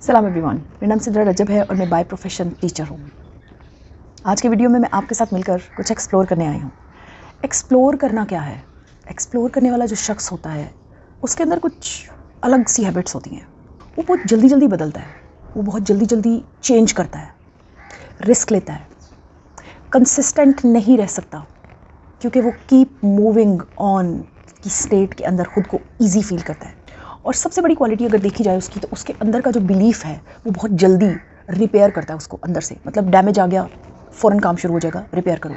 सलाम एवरीवन, मेरा नाम सिद्रा रजब है और मैं बाय प्रोफेशन टीचर हूँ। आज के वीडियो में मैं आपके साथ मिलकर कुछ एक्सप्लोर करने आई हूँ। एक्सप्लोर करना क्या है? एक्सप्लोर करने वाला जो शख्स होता है उसके अंदर कुछ अलग सी हैबिट्स होती हैं। वो बहुत जल्दी जल्दी बदलता है, वो बहुत जल्दी जल्दी चेंज करता है, रिस्क लेता है, कंसिस्टेंट नहीं रह सकता क्योंकि वो कीप मूविंग ऑन की स्टेट के अंदर खुद को ईजी फील करता है। और सबसे बड़ी क्वालिटी अगर देखी जाए उसकी, तो उसके अंदर का जो बिलीफ है वो बहुत जल्दी रिपेयर करता है उसको अंदर से। मतलब डैमेज आ गया, फ़ौरन काम शुरू हो जाएगा, रिपेयर करो,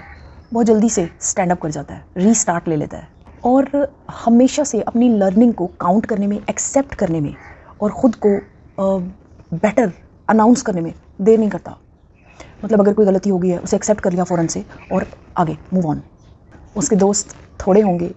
बहुत जल्दी से स्टैंड अप कर जाता है, रीस्टार्ट ले लेता है। और हमेशा से अपनी लर्निंग को काउंट करने में, एक्सेप्ट करने में और ख़ुद को बेटर अनाउंस करने में देर नहीं करता। मतलब अगर कोई गलती हो गई है उसे एक्सेप्ट कर लिया फ़ौरन से और आगे मूव ऑन। उसके दोस्त थोड़े होंगे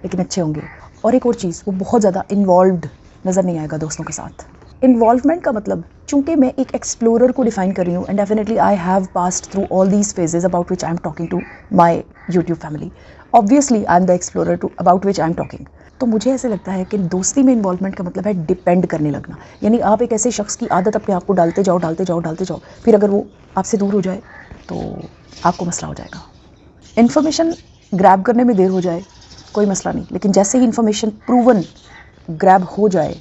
लेकिन अच्छे होंगे। और एक और चीज़, वो बहुत ज़्यादा इन्वॉल्व्ड नज़र नहीं आएगा दोस्तों के साथ। इन्वॉल्वमेंट का मतलब, चूँकि मैं एक एक्सप्लोरर को डिफाइन कर रही हूँ and definitely I have passed through all these phases about which I am talking to my YouTube family. Obviously I am the explorer too about which I am talking. तो मुझे ऐसे लगता है कि दोस्ती में इन्वॉल्वमेंट का मतलब है डिपेंड करने लगना। यानी आप एक ऐसे शख्स की आदत अपने आप को डालते जाओ, फिर अगर वो आपसे दूर हो जाए तो आपको मसला हो जाएगा। इन्फॉर्मेशन ग्रैब करने में देर हो जाए कोई मसला नहीं, लेकिन जैसे ही इन्फॉर्मेशन प्रूवन ग्रैब हो जाए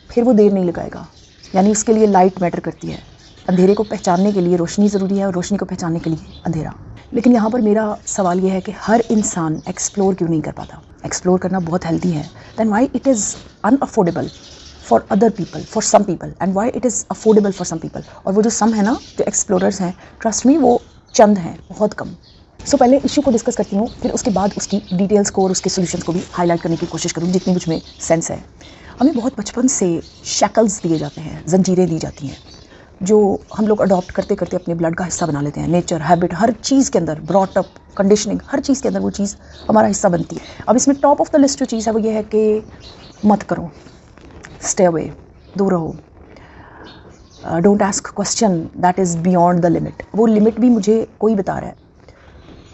फिर वो देर नहीं लगाएगा। यानी उसके लिए लाइट मैटर करती है। अंधेरे को पहचानने के लिए रोशनी ज़रूरी है और रोशनी को पहचानने के लिए अंधेरा। लेकिन यहाँ पर मेरा सवाल ये है कि हर इंसान एक्सप्लोर क्यों नहीं कर पाता? एक्सप्लोर करना बहुत हेल्दी है, then why it is unaffordable for other people, for some people, and why it is affordable for some people. और वो जो सम है ना, जो एक्सप्लोरर्स हैं, ट्रस्ट मी वो चंद हैं, बहुत कम। सो पहले इशू को डिस्कस करती हूँ, फिर उसके बाद उसकी डिटेल्स को और उसके सॉल्यूशंस को भी हाईलाइट करने की कोशिश करूँगी जितनी मुझ में सेंस है। हमें बहुत बचपन से शैकल्स दिए जाते हैं, जंजीरें दी जाती हैं, जो हम लोग अडॉप्ट करते करते अपने ब्लड का हिस्सा बना लेते हैं। नेचर, हैबिट, हर चीज़ के अंदर, ब्रॉट अप, कंडीशनिंग, हर चीज़ के अंदर वो चीज़ हमारा हिस्सा बनती है। अब इसमें टॉप ऑफ द लिस्ट जो चीज़ है वो ये है कि मत करो, स्टे अवे, दूर रहो, don't ask question that is beyond the limit. वो लिमिट भी मुझे कोई बता रहा है,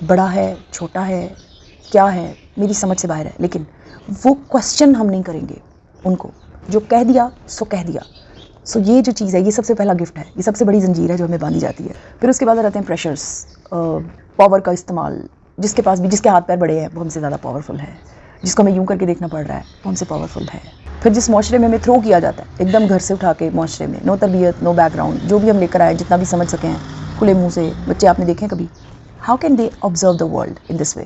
बड़ा है, छोटा है, क्या है, मेरी समझ से बाहर है, लेकिन वो क्वेश्चन हम नहीं करेंगे उनको। जो कह दिया सो कह दिया। सो ये जो चीज़ है, ये सबसे पहला गिफ्ट है, ये सबसे बड़ी जंजीर है जो हमें बांधी जाती है। फिर उसके बाद रहते हैं प्रेशर्स, पावर का इस्तेमाल। जिसके पास भी, जिसके हाथ पैर बड़े हैं वो हमसे ज़्यादा पावरफुल है, जिसको हमें यूँ करके देखना पड़ रहा है वो हमसे पावरफुल है। फिर जिस माशरे में हमें थ्रो किया जाता है एकदम घर से उठा के, माशरे में नो तरबियत, नो बैकग्राउंड, जो भी हम लेकर आए, जितना भी समझ सकें खुले मुँह से। बच्चे आपने देखे कभी? How can they observe the world in this way?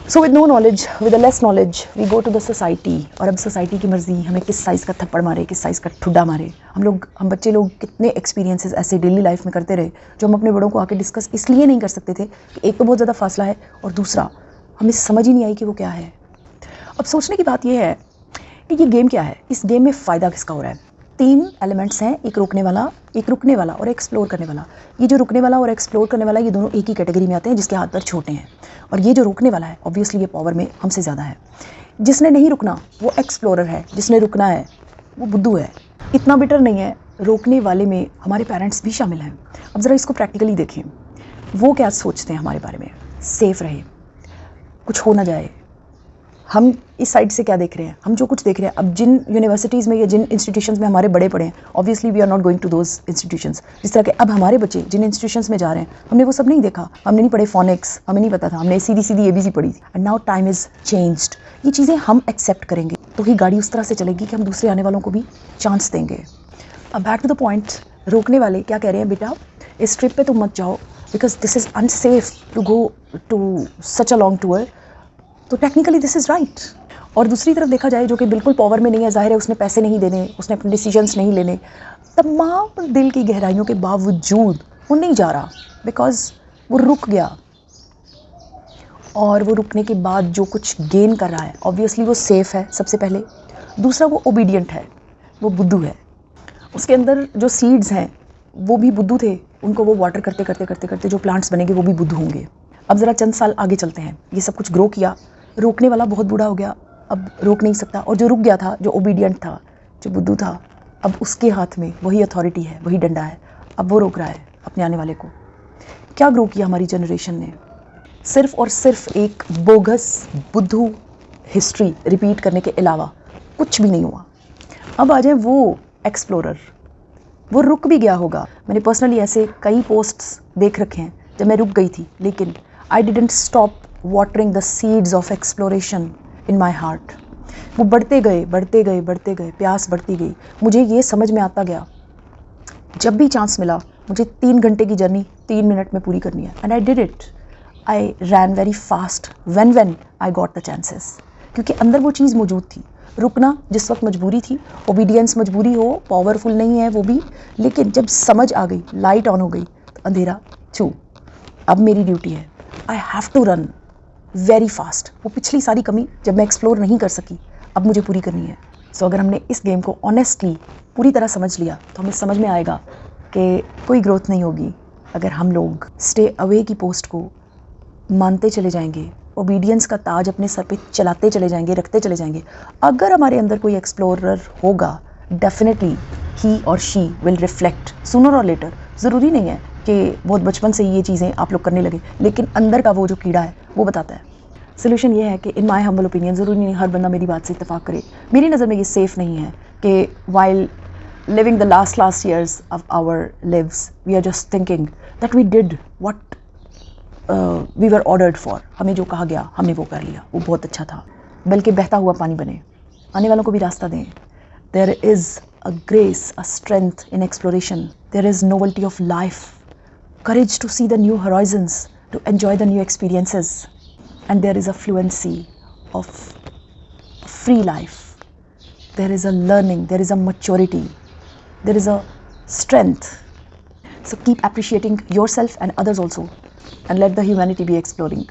So with no knowledge, with a less knowledge, we go to the society। और अब सोसाइटी की मर्जी हमें किस साइज़ का थप्पड़ मारे, किस साइज़ का ठुड्डा मारे। हम बच्चे लोग कितने एक्सपीरियंसेस ऐसे डेली लाइफ में करते रहे जो हम अपने बड़ों को आके डिस्कस इसलिए नहीं कर सकते थे कि एक तो बहुत ज़्यादा फासला है और दूसरा हमें समझ ही नहीं आई कि वो क्या है। अब सोचने की बात यह है कि ये गेम क्या है, इस गेम में फ़ायदा किसका हो रहा है? 3 एलिमेंट्स हैं, एक रुकने वाला और एक्सप्लोर करने वाला। ये जो रुकने वाला और एक्सप्लोर करने वाला, ये दोनों एक ही कैटेगरी में आते हैं जिसके हाथ पैर छोटे हैं। और ये जो रुकने वाला है, ऑब्वियसली ये पावर में हमसे ज़्यादा है। जिसने नहीं रुकना वो एक्सप्लोरर है, जिसने रुकना है वो बुद्धू है। इतना बेटर नहीं है। रोकने वाले में हमारे पेरेंट्स भी शामिल हैं। अब ज़रा इसको प्रैक्टिकली देखें, वो क्या सोचते हैं हमारे बारे में? सेफ़ रहे, कुछ हो ना जाए। हम इस साइड से क्या देख रहे हैं? हम जो कुछ देख रहे हैं, अब जिन यूनिवर्सिटीज़ में या जिन इंस्टीट्यूशंस में हमारे बड़े पढ़े हैं, obviously we are not going to those institutions. जिस तरह के अब हमारे बच्चे जिन इंस्टीट्यूशंस में जा रहे हैं, हमने वो सब नहीं देखा, हमने नहीं पढ़े फोनिक्स, हमें नहीं पता था, हमने सीधी सीधी ABC पढ़ी थी। And now time is changed. ये चीज़ें हम एक्सेप्ट करेंगे तो ही गाड़ी उस तरह से चलेगी कि हम दूसरे आने वालों को भी चांस देंगे। अब बैक टू द पॉइंट, रोकने वाले क्या कह रहे हैं? बेटा इस ट्रिप पे तुम मत जाओ because this is unsafe to go to such a long tour. तो टेक्निकली दिस इज़ राइट। और दूसरी तरफ देखा जाए, जो कि बिल्कुल पावर में नहीं है, जाहिर है उसने पैसे नहीं देने, उसने अपने डिसीजंस नहीं लेने, तमाम दिल की गहराइयों के बावजूद वो नहीं जा रहा बिकॉज वो रुक गया। और वो रुकने के बाद जो कुछ गेन कर रहा है, ऑब्वियसली वो सेफ़ है सबसे पहले। दूसरा वो ओबीडियंट है, वो बुद्धू है। उसके अंदर जो सीड्स हैं वो भी बुद्धू थे, उनको वो वाटर करते करते करते करते जो प्लांट्स बनेंगे वो भी बुद्धू होंगे। अब ज़रा चंद साल आगे चलते हैं, ये सब कुछ ग्रो किया, रोकने वाला बहुत बूढ़ा हो गया, अब रोक नहीं सकता। और जो रुक गया था, जो ओबीडियंट था, जो बुद्धू था, अब उसके हाथ में वही अथॉरिटी है, वही डंडा है। अब वो रोक रहा है अपने आने वाले को। क्या ग्रो किया हमारी जनरेशन ने? सिर्फ़ और सिर्फ एक बोगस बुद्धू हिस्ट्री रिपीट करने के अलावा कुछ भी नहीं हुआ। अब आ जाए वो एक्सप्लोरर वो रुक भी गया होगा। मैंने पर्सनली ऐसे कई पोस्ट्स देख रखे हैं जब मैं रुक गई थी, लेकिन I didn't stop watering the seeds of exploration in my heart. वो बढ़ते गए बढ़ते गए बढ़ते गए, प्यास बढ़ती गई। मुझे ये समझ में आता गया, जब भी चांस मिला मुझे 3 घंटे की जर्नी 3 मिनट में पूरी करनी है, and I did it. I rain very fast when I got the chances, क्योंकि अंदर वो चीज़ मौजूद थी। रुकना जिस वक्त मजबूरी थी, ओबीडियंस मजबूरी हो, पावरफुल नहीं है वो भी, लेकिन जब समझ आ गई, लाइट ऑन हो गई, तो अंधेरा छू, अब मेरी ड्यूटी है, I have to run very fast. वो पिछली सारी कमी जब मैं एक्सप्लोर नहीं कर सकी, अब मुझे पूरी करनी है। सो अगर हमने इस गेम को ऑनेस्टली पूरी तरह समझ लिया तो हमें समझ में आएगा कि कोई ग्रोथ नहीं होगी अगर हम लोग स्टे अवे की पोस्ट को मानते चले जाएंगे, ओबीडियंस का ताज अपने सर पे चलाते चले जाएंगे, रखते चले जाएंगे। अगर हमारे अंदर कोई एक्सप्लोरर होगा, डेफिनेटली ही और शी विल रिफ्लेक्ट सूनर और लेटर। ज़रूरी नहीं है कि बहुत बचपन से ही ये चीज़ें आप लोग करने लगे, लेकिन अंदर का वो जो कीड़ा है वो बताता है। सोल्यूशन ये है कि इन माई हम्बल ओपिनियन, ज़रूरी नहीं हर बंदा मेरी बात से इत्तेफाक करे। मेरी नज़र में ये सेफ़ नहीं है कि while living the last years of our lives, we are just thinking that we did what we were ordered for. हमें जो कहा गया हमने वो कर लिया, वो बहुत अच्छा था। बल्कि बहता हुआ पानी बने, आने वालों को भी रास्ता दें। There is a grace, a strength in exploration. There is novelty of life, courage to see the new horizons, to enjoy the new experiences, and there is a fluency of free life. There is a learning, there is a maturity. There is a strength. So keep appreciating yourself and others also, and let the humanity be exploring.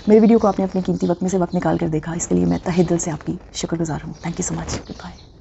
मेरे video को आपने अपने कीमती वक्त में से वक्त निकाल कर देखा, इसके लिए मैं तहे दिल से आपकी शुक्रगुजार हूँ। Thank you so much. Good bye.